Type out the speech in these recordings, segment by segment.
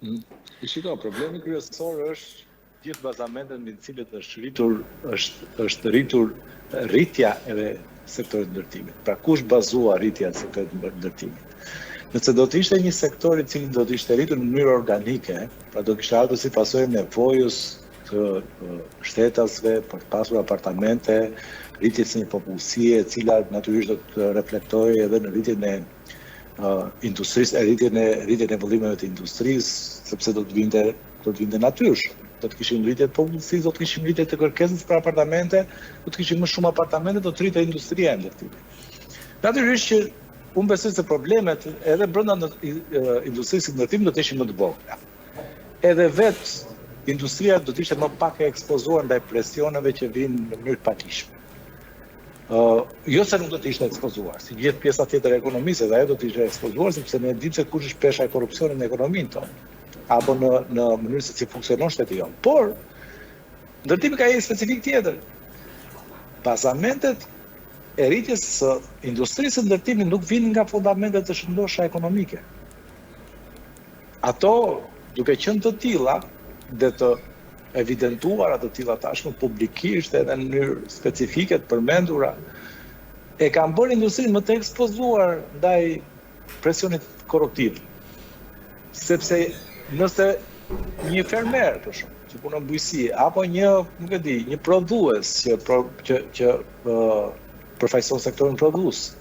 Shiko, problemi kryesor është gjithë bazamentet mbi të cilët është rritur rritja e sektorit ndërtimit. Pra kush bazua rritja e sektorit ndërtimit? Nëse do të ishte një sektor i cili do të ishte rritur në mënyrë organike, pra do kishte ardhur si pasojë nevojës të shtetasve për të pasur apartamente, rritjes së një popullsie e cila natyrisht do të reflektojë edhe në rritjen e industrisë, rritjen e vëllimeve të industrisë, sepse do të vinte natyrshëm. Do të kishim rritje të popullsisë, do të kishim rritje të kërkesës për apartamente, do të kishim më shumë apartamente, do të rritej industria e ndërtimit. Natyrisht që unë besoj se problemet edhe brenda industrisë së ndërtimit do të ishin më të vogla. Edhe vetë industria do të ishte më pak e ekspozuar ndaj presioneve që vinë në mënyrë të patishme. Jo se nuk do të ishte ekspozuar, si gjithë pjesa tjetër e ekonomisë, dhe ajo do të ishte ekspozuar, sepse ne dimë se kush është pesha e korrupsionit në ekonominë tonë, apo në mënyrë se si funksionon shteti jonë. Por, ndërtimi ka një specifik tjetër. Bazamentet e rritjes së industrisë së ndërtimit nuk vinë nga fundamentet të shëndosha ekonomike. Ato, duke qenë të tilla dhe të evidentuara të tilla tashmë publikisht edhe në mënyrë specifike të përmendura, e kanë bërë industrinë më të ekspozuar ndaj presionit korruptiv. Sepse nëse një fermer, për shembull, që punon bujqësi, apo një prodhues që përfaqëson sektorin prodhues,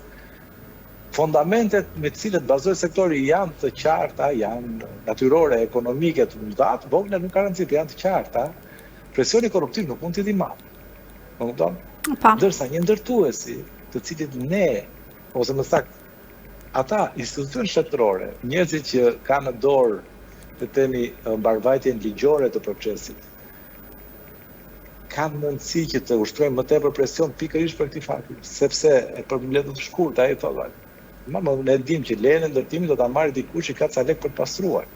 fundamentet me të cilët bazohet sektori janë të qarta, janë natyrore, ekonomike, të mëdha, vogla nuk ka rëndësi, janë të qarta, presioni korruptiv nuk mund të jetë i madh. Më kupton? Ndërsa një ndërtuesi, të cilit ne, ose më saktë, ata institucion shtetërore, njerëzit që kanë në dorë të themi mbarvajtjen ligjore të procesit, kanë mundësi që të ushtrojnë më tepër presion pikërisht për këtë fakti, sepse për mbledhje të shkurtë ai thotë, ne dimë që lejen e ndërtimit do ta marrë dikush që ka ca lek për të pastruar.